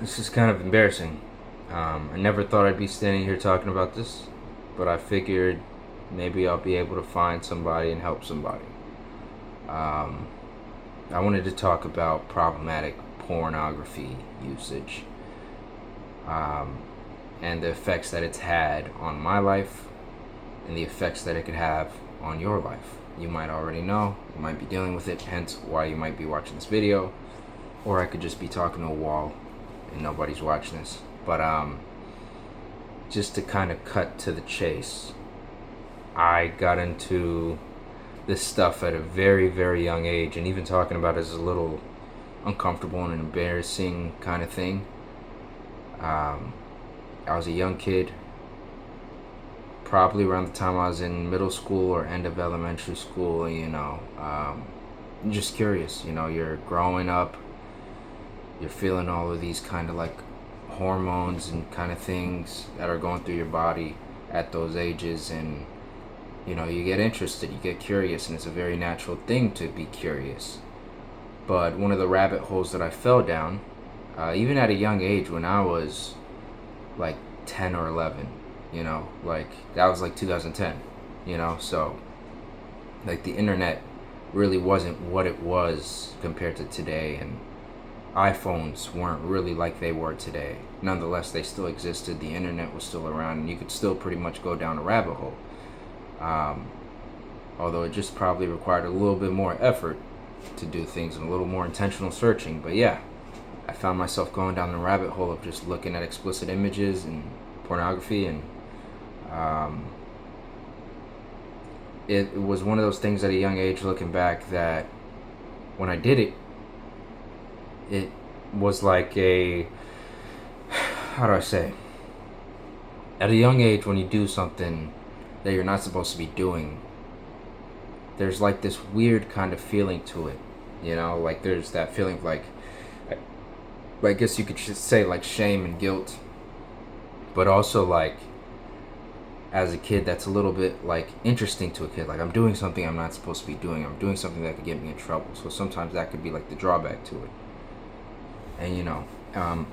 This is kind of embarrassing. I never thought I'd be standing here talking about this, but I figured maybe I'll be able to find somebody and help somebody. Um, I wanted to talk about problematic pornography usage um, and the effects that it's had on my life and the effects that it could have on your life. You might already know, you might be dealing with it, hence why you might be watching this video, or I could just be talking to a wall and nobody's watching this. But just to kind of cut to the chase, I got into this stuff at a very, very young age, and even talking about it is a little uncomfortable and an embarrassing kind of thing. Um, I was a young kid, probably around the time I was in middle school or end of elementary school, just curious. You're growing up, you're feeling all of these kind of like hormones and kind of things that are going through your body at those ages, and you get interested, you get curious, and it's a very natural thing to be curious. But one of the rabbit holes that I fell down, even at a young age, when I was like 10 or 11, like that was like 2010, so like the internet really wasn't what it was compared to today, and iPhones weren't really like they were today. Nonetheless, they still existed, the internet was still around, and you could still pretty much go down a rabbit hole. Um, Although it just probably required a little bit more effort to do things and a little more intentional searching. But yeah, I found myself going down the rabbit hole of just looking at explicit images and pornography, and um, it was one of those things at a young age, looking back, that when I did it, it was like a, how do I say, at a young age when you do something that you're not supposed to be doing, there's like this weird kind of feeling to it, like there's that feeling of like, I guess you could just say like shame and guilt, but also like as a kid that's a little bit like interesting to a kid, like I'm doing something I'm not supposed to be doing, I'm doing something that could get me in trouble, so sometimes that could be like the drawback to it. And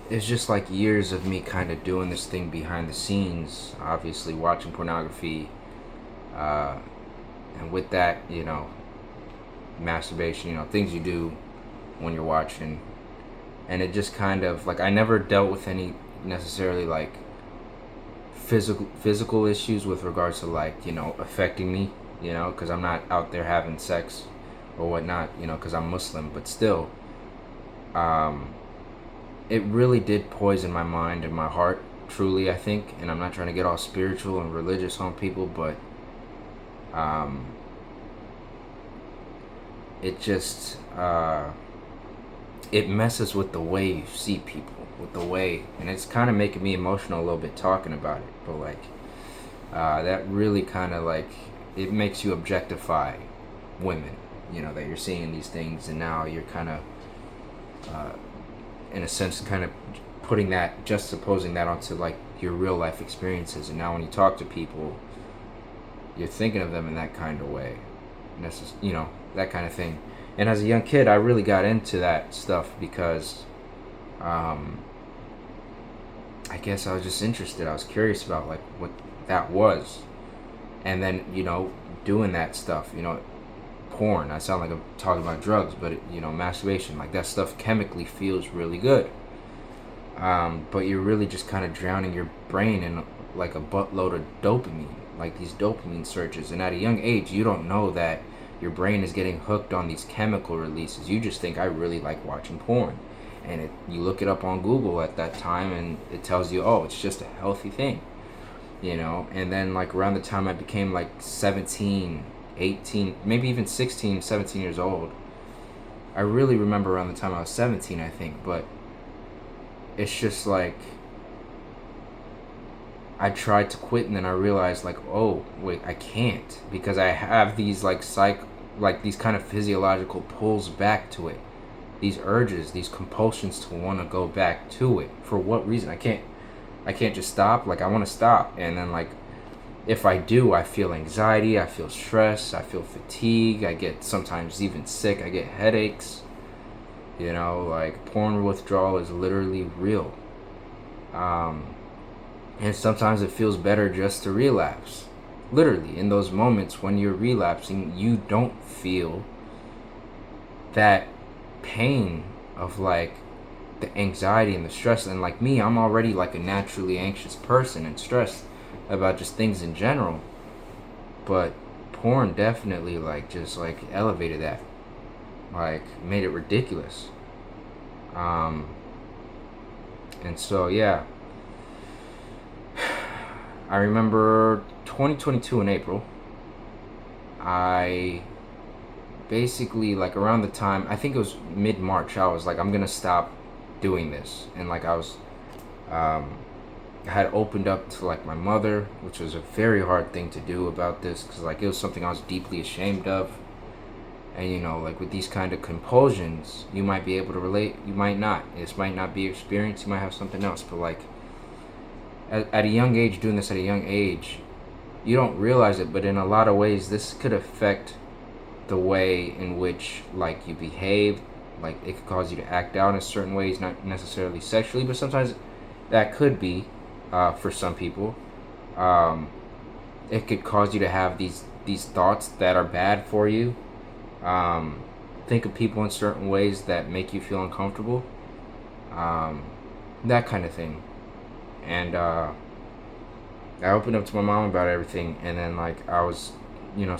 it's just like years of me kind of doing this thing behind the scenes, obviously watching pornography, and with that, masturbation, things you do when you're watching. And it just kind of like, I never dealt with any necessarily like physical issues with regards to like affecting me, because I'm not out there having sex or whatnot, because I'm Muslim. But still, it really did poison my mind and my heart, truly, I think. And I'm not trying to get all spiritual and religious on people, but it just it messes with the way you see people, with the way, and it's kind of making me emotional a little bit talking about it. But like that really kind of like, it makes you objectify women, that you're seeing these things, and now you're kind of in a sense kind of putting that, just supposing that onto like your real life experiences. And now when you talk to people, you're thinking of them in that kind of way, and that's just, that kind of thing. And as a young kid, I really got into that stuff because I guess I was just interested. I was curious about like what that was. And then, doing that stuff, porn, I sound like I'm talking about drugs, but masturbation, like that stuff chemically feels really good. But you're really just kind of drowning your brain in like a buttload of dopamine, like these dopamine surges. And at a young age, you don't know that your brain is getting hooked on these chemical releases. You just think, I really like watching porn. And you look it up on Google at that time, and it tells you, oh, it's just a healthy thing. And then like around the time I became like 17, 18, maybe even 16, 17 years old, I really remember around the time I was 17, I think. But it's just like, I tried to quit, and then I realized like, oh wait, I can't, because I have these like these kind of physiological pulls back to it, these urges, these compulsions to want to go back to it. For what reason? I can't just stop. Like I want to stop, and then like if I do, I feel anxiety, I feel stress, I feel fatigue, I get sometimes even sick, I get headaches. You know, like porn withdrawal is literally real. And sometimes it feels better just to relapse. Literally, in those moments when you're relapsing, you don't feel that pain of like the anxiety and the stress. And like me, I'm already like a naturally anxious person and stressed about just things in general. But porn definitely like just like elevated that, like made it ridiculous. Um, and so yeah, I remember 2022 in April. I basically like around the time, I think it was mid March, I was like, I'm gonna stop doing this. And like um, I had opened up to like my mother, which was a very hard thing to do about this, because like it was something I was deeply ashamed of. And you know, like with these kind of compulsions, you might be able to relate, you might not. This might not be your experience, you might have something else. But like at a young age, doing this at a young age, you don't realize it, but in a lot of ways, this could affect the way in which like you behave. Like it could cause you to act out in certain ways, not necessarily sexually, but sometimes that could be for some people. Um, it could cause you to have these thoughts that are bad for you. Um, think of people in certain ways that make you feel uncomfortable. Um, that kind of thing. And I opened up to my mom about everything, and then like I was, you know,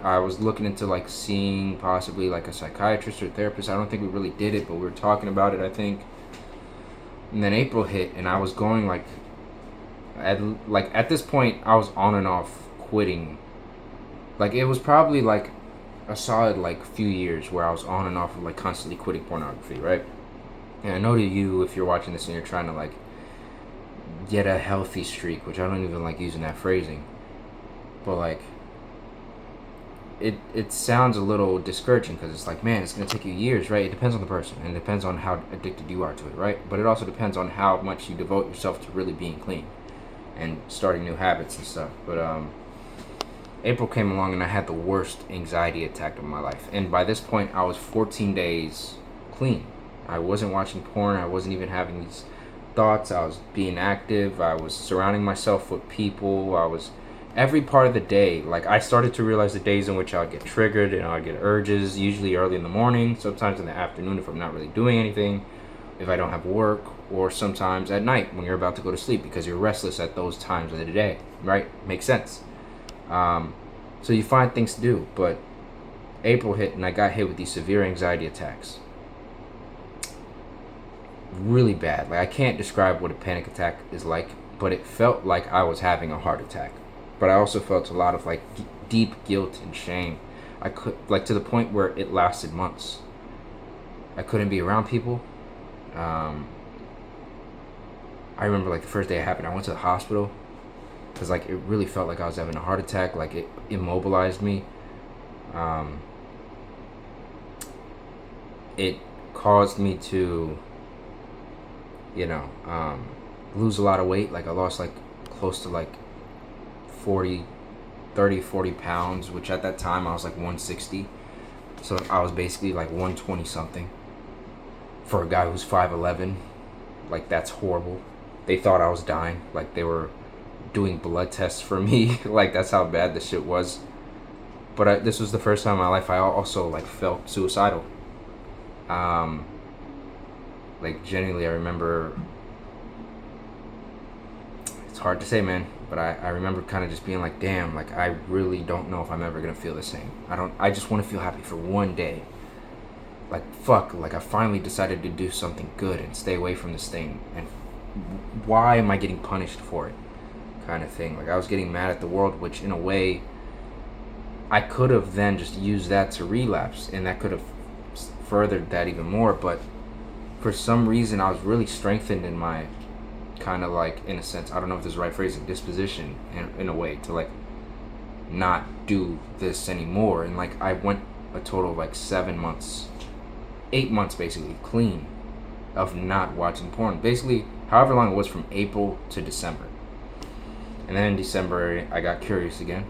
I was looking into like seeing possibly like a psychiatrist or therapist. I don't think we really did it, but we were talking about it, I think. And then April hit, and I was going at this point, I was on and off quitting. Like it was probably like a solid like few years where I was on and off of like constantly quitting pornography, right? And I know to you, if you're watching this and you're trying to like get a healthy streak, which I don't even like using that phrasing, but like it sounds a little discouraging because it's like, man, it's gonna take you years, right? It depends on the person and it depends on how addicted you are to it, right? But it also depends on how much you devote yourself to really being clean and starting new habits and stuff. But April came along and I had the worst anxiety attack of my life, and by this point I was 14 days clean. I wasn't watching porn, I wasn't even having these thoughts, I was being active, I was surrounding myself with people, I was every part of the day. Like I started to realize the days in which I'd get triggered and I'd get urges, usually early in the morning, sometimes in the afternoon if I'm not really doing anything, if I don't have work, or sometimes at night when you're about to go to sleep because you're restless at those times of the day, right? Makes sense. So you find things to do, but April hit and I got hit with these severe anxiety attacks. Really bad. Like I can't describe what a panic attack is like, but it felt like I was having a heart attack. But I also felt a lot of like deep guilt and shame. I could like to the point where it lasted months. I couldn't be around people. Um, I remember like the first day it happened, I went to the hospital because like it really felt like I was having a heart attack. Like it immobilized me. Um, it caused me to, you know, lose a lot of weight. Like I lost like close to like 40 pounds, which at that time I was like 160. So I was basically like 120 something for a guy who's 5'11". Like that's horrible. They thought I was dying. Like they were doing blood tests for me. Like that's how bad this shit was. But this was the first time in my life I also like felt suicidal. Um, like genuinely, I remember. It's hard to say, man, but I remember kind of just being like, damn, like I really don't know if I'm ever gonna feel the same. I just want to feel happy for one day. Like fuck, like I finally decided to do something good and stay away from this thing. And why am I getting punished for it? Kind of thing. Like I was getting mad at the world, which in a way I could have then just used that to relapse, and that could have furthered that even more. But for some reason, I was really strengthened in my kind of like, in a sense, I don't know if this is the right phrasing, disposition in a way to like not do this anymore. And like I went a total of like 7 months, 8 months basically clean of not watching porn. Basically, however long it was from April to December. And then in December, I got curious again.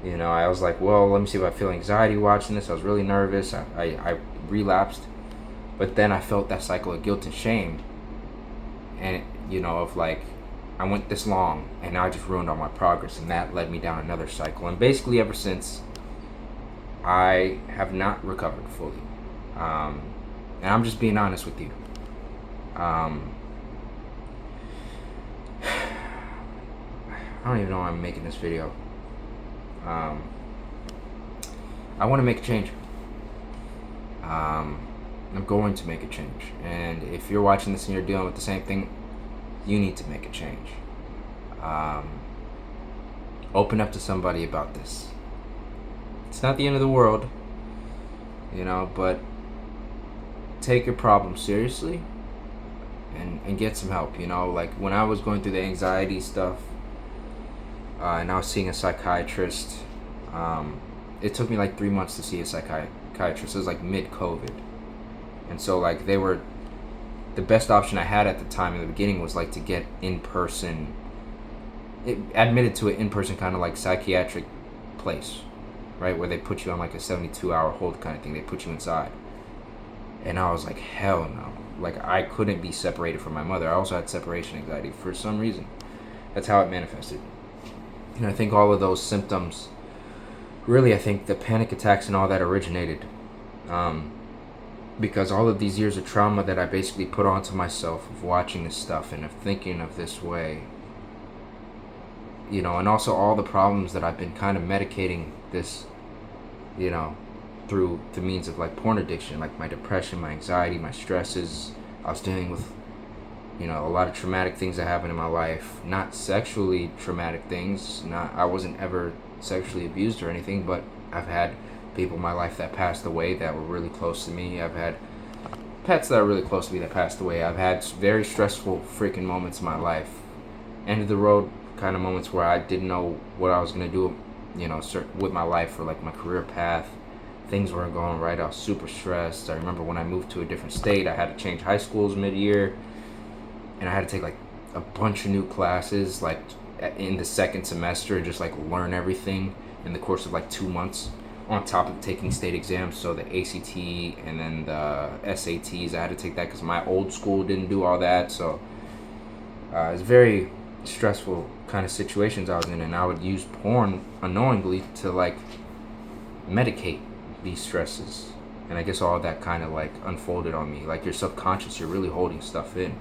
You know, I was like, well, let me see if I feel anxiety watching this. I was really nervous. I relapsed, but then I felt that cycle of guilt and shame, and of like, I went this long and now I just ruined all my progress, and that led me down another cycle. And basically ever since, I have not recovered fully. And I'm just being honest with you. I don't even know why I'm making this video. I want to make a change. I'm going to make a change. And if you're watching this and you're dealing with the same thing, you need to make a change. Open up to somebody about this. It's not the end of the world, but take your problem seriously and get some help. Like when I was going through the anxiety stuff, and I was seeing a psychiatrist, it took me like 3 months to see a psychiatrist. It was like mid-COVID. And so like the best option I had at the time in the beginning was like to get in-person, admitted to an in-person kind of like psychiatric place, right? Where they put you on like a 72-hour hold kind of thing. They put you inside. And I was like, hell no. Like I couldn't be separated from my mother. I also had separation anxiety for some reason. That's how it manifested. And I think all of those symptoms, really, I think the panic attacks and all that originated because all of these years of trauma that I basically put onto myself of watching this stuff and of thinking of this way, and also all the problems that I've been kind of medicating this, through the means of like porn addiction, like my depression, my anxiety, my stresses. I was dealing with, a lot of traumatic things that happened in my life, not sexually traumatic things. I wasn't ever sexually abused or anything, but I've had people in my life that passed away that were really close to me. I've had pets that are really close to me that passed away. I've had very stressful freaking moments in my life, end of the road kind of moments where I didn't know what I was going to do, with my life or like my career path. Things weren't going right. I was super stressed. I remember when I moved to a different state, I had to change high schools mid-year, and I had to take like a bunch of new classes like in the second semester and just like learn everything in the course of like 2 months, on top of taking state exams. So the ACT and then the SATs, I had to take that because my old school didn't do all that. So it's very stressful kind of situations I was in, and I would use porn unknowingly to like medicate these stresses. And I guess all that kind of like unfolded on me. Like your subconscious, you're really holding stuff in.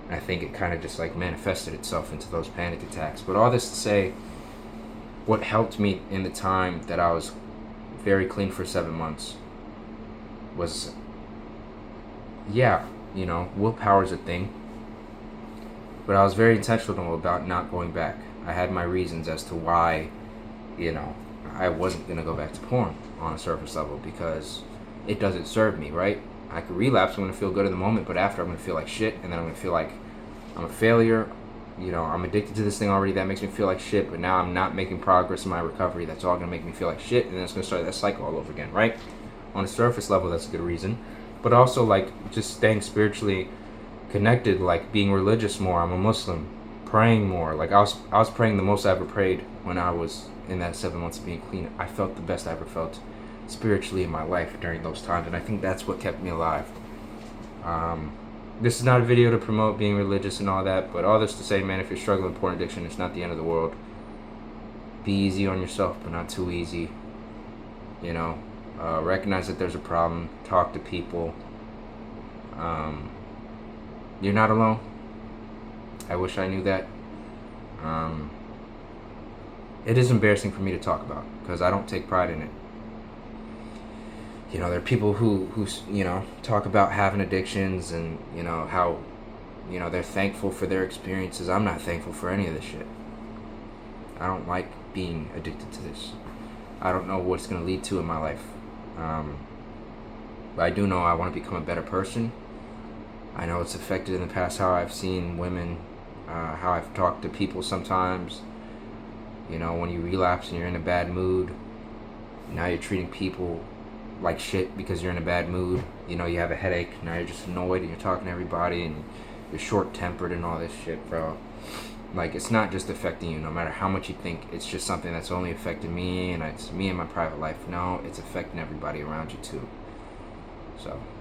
And I think it kind of just like manifested itself into those panic attacks. But all this to say, what helped me in the time that I was very clean for 7 months was, willpower's a thing. But I was very intentional about not going back. I had my reasons as to why, I wasn't going to go back to porn on a surface level, because it doesn't serve me, right? I could relapse. I'm going to feel good in the moment, but after I'm going to feel like shit, and then I'm going to feel like I'm a failure. I'm addicted to this thing already. That makes me feel like shit, but now I'm not making progress in my recovery. That's all going to make me feel like shit, and then it's going to start that cycle all over again, right? On a surface level, that's a good reason. But also, like, just staying spiritually connected, like being religious more. I'm a Muslim. Praying more. Like, I was praying the most I ever prayed when I was in that 7 months of being clean. I felt the best I ever felt spiritually in my life during those times, and I think that's what kept me alive. This is not a video to promote being religious and all that, but all this to say, man, if you're struggling with porn addiction, it's not the end of the world. Be easy on yourself, but not too easy. Recognize that there's a problem. Talk to people. You're not alone. I wish I knew that. It is embarrassing for me to talk about, because I don't take pride in it. There are people who talk about having addictions and, how, they're thankful for their experiences. I'm not thankful for any of this shit. I don't like being addicted to this. I don't know what it's going to lead to in my life. But I do know I want to become a better person. I know it's affected in the past how I've seen women, how I've talked to people sometimes. When you relapse and you're in a bad mood, now you're treating people like shit because you're in a bad mood. You have a headache, now you're just annoyed and you're talking to everybody and you're short-tempered and all this shit, bro. Like, it's not just affecting you, no matter how much you think it's just something that's only affecting me and it's me and my private life. No, it's affecting everybody around you too. So